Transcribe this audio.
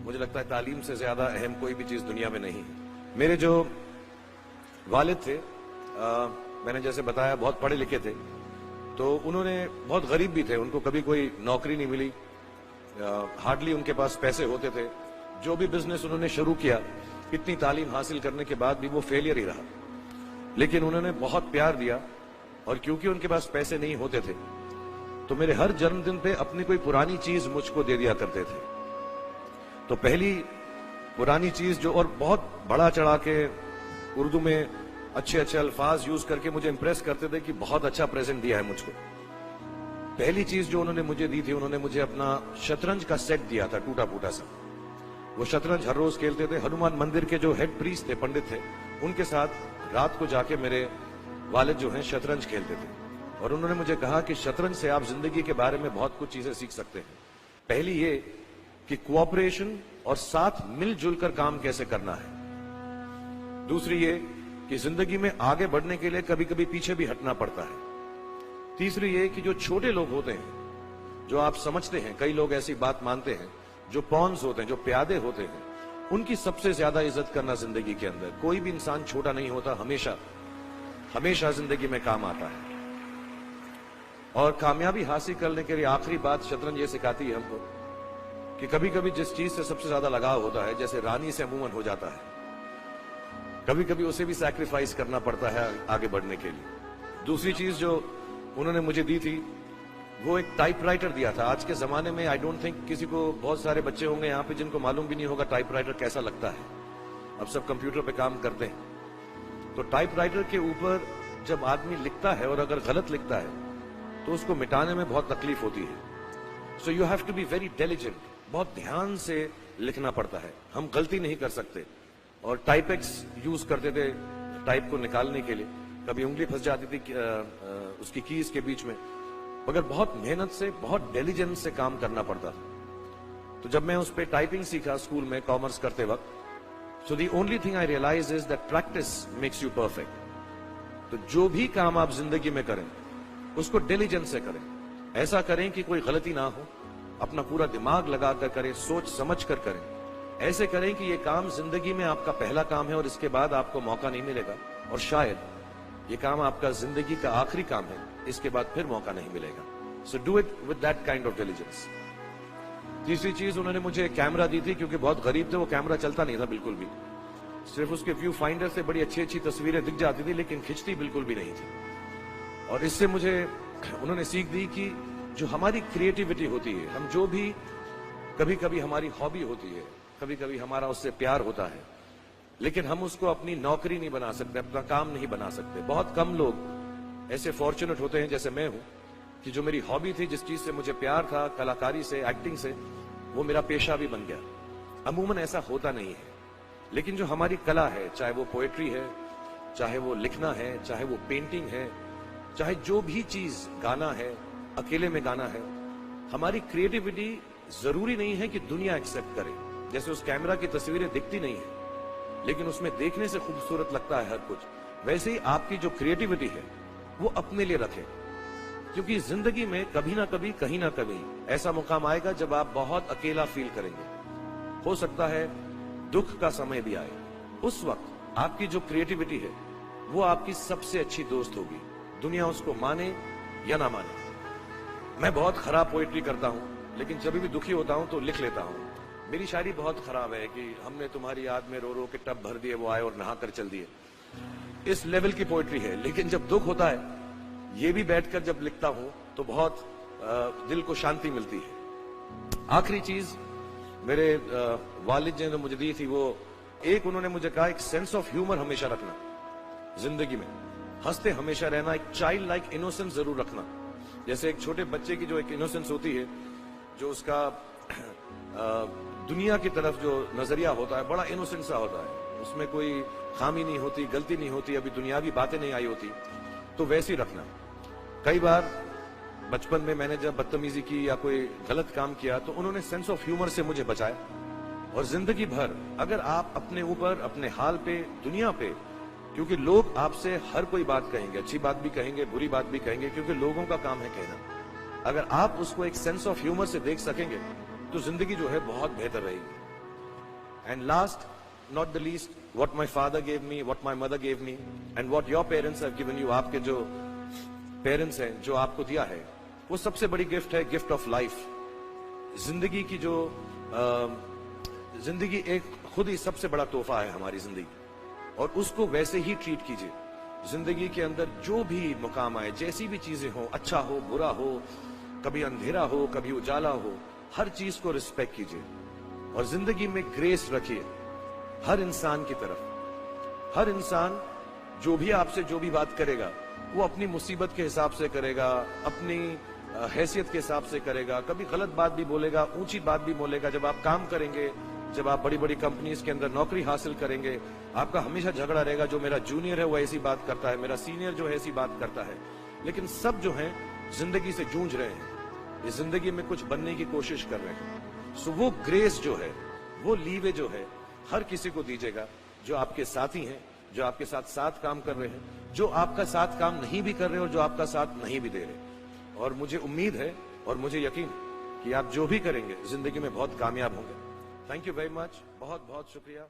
मुझे लगता है तालीम से ज्यादा अहम कोई भी चीज दुनिया में नहीं है। मेरे जो वालिद थे, मैंने जैसे बताया बहुत पढ़े लिखे थे, तो उन्होंने बहुत गरीब भी थे, उनको कभी कोई नौकरी नहीं मिली, हार्डली उनके पास पैसे होते थे। जो भी बिजनेस उन्होंने शुरू किया, इतनी तालीम हासिल करने के बाद भी वो फेलियर ही रहा। लेकिन उन्होंने बहुत प्यार दिया, और क्योंकि उनके पास पैसे नहीं होते थे तो मेरे हर जन्मदिन पे अपनी कोई पुरानी चीज मुझको दे दिया करते थे। तो पहली पुरानी चीज जो, और बहुत बड़ा चढ़ा के उर्दू में अच्छे अच्छे अल्फाज यूज करके मुझे इंप्रेस करते थे कि बहुत अच्छा प्रेजेंट दिया है मुझको। पहली चीज जो उन्होंने मुझे दी थी, उन्होंने मुझे अपना शतरंज का सेट दिया था, टूटा फूटा सा। वो शतरंज हर रोज खेलते थे। हनुमान मंदिर के जो हेड प्रीस्ट थे, पंडित थे, उनके साथ रात को जाके मेरे वालिद जो हैं शतरंज खेलते थे। और उन्होंने मुझे कहा कि शतरंज से आप जिंदगी के बारे में बहुत कुछ चीजें सीख सकते हैं। पहली ये कि कोऑपरेशन और साथ मिलजुल कर काम कैसे करना है। दूसरी ये कि जिंदगी में आगे बढ़ने के लिए कभी कभी पीछे भी हटना पड़ता है। तीसरी ये कि जो छोटे लोग होते हैं, जो आप समझते हैं, कई लोग ऐसी बात मानते हैं, जो पॉन्स होते हैं, जो प्यादे होते हैं, उनकी सबसे ज्यादा इज्जत करना जिंदगी के अंदर। कोई भी इंसान छोटा नहीं होता, हमेशा हमेशा जिंदगी में काम आता है। और कामयाबी हासिल करने के लिए आखिरी बात शतरंज ये सिखाती है हमको कि कभी कभी जिस चीज से सबसे ज्यादा लगाव होता है, जैसे रानी से अमूमन हो जाता है, कभी कभी उसे भी सैक्रिफाइस करना पड़ता है आगे बढ़ने के लिए। दूसरी चीज जो उन्होंने मुझे दी थी, वो एक टाइपराइटर दिया था। आज के जमाने में आई डोंट थिंक किसी को, बहुत सारे बच्चे होंगे यहाँ पे जिनको मालूम भी नहीं होगा टाइपराइटर कैसा लगता है। अब सब कंप्यूटर पे काम करते हैं, तो टाइपराइटर के ऊपर जब आदमी लिखता है और अगर गलत लिखता है तो उसको मिटाने में बहुत तकलीफ होती है। So you have to be very diligent, बहुत ध्यान से लिखना पड़ता है। हम गलती नहीं कर सकते। और टाइपेक्स यूज करते थे टाइप को निकालने के लिए, कभी उंगली फंस जाती थी उसकी कीज के बीच में, मगर बहुत मेहनत से, बहुत डिलिजेंस से काम करना पड़ता था। तो जब मैं उस पर टाइपिंग सीखा स्कूल में कॉमर्स करते वक्त, so the only thing I realise is that practice makes you perfect. तो जो भी काम आप जिंदगी में करें उसको डिलिजेंस से करें। ऐसा करें कि कोई गलती ना हो, अपना पूरा दिमाग लगाकर करें, सोच समझ कर करें। ऐसे करें कि ये काम जिंदगी में आपका पहला काम है और इसके बाद आपको मौका नहीं मिलेगा, और शायद ये काम आपका जिंदगी का आखिरी काम है, इसके बाद फिर मौका नहीं मिलेगा। So do it with that kind of diligence. तीसरी चीज उन्होंने मुझे कैमरा दी थी, क्योंकि बहुत गरीब थे, वो कैमरा चलता नहीं था बिल्कुल भी। सिर्फ उसके व्यू फाइंडर से बड़ी अच्छी अच्छी तस्वीरें दिख जाती थी, लेकिन खिंचती बिल्कुल भी नहीं थी। और इससे मुझे उन्होंने सीख दी कि जो हमारी क्रिएटिविटी होती है, हम जो भी, कभी कभी हमारी हॉबी होती है, कभी कभी हमारा उससे प्यार होता है, लेकिन हम उसको अपनी नौकरी नहीं बना सकते, अपना काम नहीं बना सकते। बहुत कम लोग ऐसे फॉर्चुनेट होते हैं जैसे मैं हूं, कि जो मेरी हॉबी थी, जिस चीज से मुझे प्यार था, कलाकारी से, एक्टिंग से, वो मेरा पेशा भी बन गया। अमूमन ऐसा होता नहीं है। लेकिन जो हमारी कला है, चाहे वो पोएट्री है, चाहे वो लिखना है, चाहे वो पेंटिंग है, चाहे जो भी चीज, गाना है, अकेले में गाना है, हमारी क्रिएटिविटी जरूरी नहीं है कि दुनिया एक्सेप्ट करे। जैसे उस कैमरा की तस्वीरें दिखती नहीं है, लेकिन उसमें देखने से खूबसूरत लगता है हर कुछ, वैसे ही आपकी जो क्रिएटिविटी है वो अपने लिए रखें। क्योंकि जिंदगी में कभी ना कभी, कहीं ना कभी ऐसा मुकाम आएगा जब आप बहुत अकेला फील करेंगे। हो सकता है दुख का समय भी आए, उस वक्त आपकी जो क्रिएटिविटी है वो आपकी सबसे अच्छी दोस्त होगी, दुनिया उसको माने या ना माने। मैं बहुत खराब पोएट्री करता हूं, लेकिन जब भी दुखी होता हूं तो लिख लेता हूं। मेरी शायरी बहुत खराब है कि हमने तुम्हारी याद में रो रो के टब भर दिए, वो आए और नहा कर चल दिए। इस लेवल की पोएट्री है। लेकिन जब दुख होता है, ये भी बैठकर जब लिखता हूं तो बहुत दिल को शांति मिलती है। आखिरी चीज मेरे वालिद ने मुझे दी थी, वो एक उन्होंने मुझे कहा, एक सेंस ऑफ ह्यूमर हमेशा रखना जिंदगी में, हंसते हमेशा रहना, एक चाइल्ड लाइक इनोसेंस जरूर रखना। जैसे एक छोटे बच्चे की जो एक इनोसेंस होती है, जो उसका दुनिया की तरफ जो नजरिया होता है, बड़ा इनोसेंट सा होता है, उसमें कोई खामी नहीं होती, गलती नहीं होती, अभी दुनियावी बातें नहीं आई होती, तो वैसे ही रखना। कई बार बचपन में मैंने जब बदतमीजी की या कोई गलत काम किया तो उन्होंने सेंस ऑफ ह्यूमर से मुझे बचाया। और जिंदगी भर अगर आप अपने ऊपर, अपने हाल पे, दुनिया पे, क्योंकि लोग आपसे हर कोई बात कहेंगे, अच्छी बात भी कहेंगे, बुरी बात भी कहेंगे, क्योंकि लोगों का काम है कहना। अगर आप उसको एक सेंस ऑफ ह्यूमर से देख सकेंगे तो जिंदगी जो है बहुत बेहतर रहेगी। And last, not the least, what my father gave me, what my mother gave me, and what your parents have given you, आपके जो पेरेंट्स हैं, जो आपको दिया है, वो सबसे बड़ी गिफ्ट है, गिफ्ट ऑफ लाइफ। जिंदगी की जो जिंदगी एक खुद ही सबसे बड़ा तोहफा है हमारी जिंदगी, और उसको वैसे ही ट्रीट कीजिए। जिंदगी के अंदर जो भी मुकाम आए, जैसी भी चीजें हो, अच्छा हो बुरा हो, कभी अंधेरा हो कभी उजाला हो, हर चीज को रिस्पेक्ट कीजिए और जिंदगी में ग्रेस रखिए हर इंसान की तरफ। हर इंसान जो भी आपसे जो भी बात करेगा, वो अपनी मुसीबत के हिसाब से करेगा, अपनी हैसियत के हिसाब से करेगा। कभी गलत बात भी बोलेगा, ऊंची बात भी बोलेगा। जब आप काम करेंगे, जब आप बड़ी बड़ी कंपनीज के अंदर नौकरी हासिल करेंगे, आपका हमेशा झगड़ा रहेगा, जो मेरा जूनियर है वो ऐसी बात करता है, मेरा सीनियर जो है ऐसी बात करता है। लेकिन सब जो है जिंदगी से जूझ रहे हैं, इस जिंदगी में कुछ बनने की कोशिश कर रहे हैं। सो वो ग्रेस जो है, वो लीवे जो है, हर किसी को दीजिएगा जो आपके साथी हैं, जो आपके साथ साथ काम कर रहे हैं, जो आपका साथ काम नहीं भी कर रहे और जो आपका साथ नहीं भी दे रहे। और मुझे उम्मीद है और मुझे यकीन कि आप जो भी करेंगे जिंदगी में बहुत कामयाब होंगे। थैंक यू वेरी मच, बहुत बहुत शुक्रिया।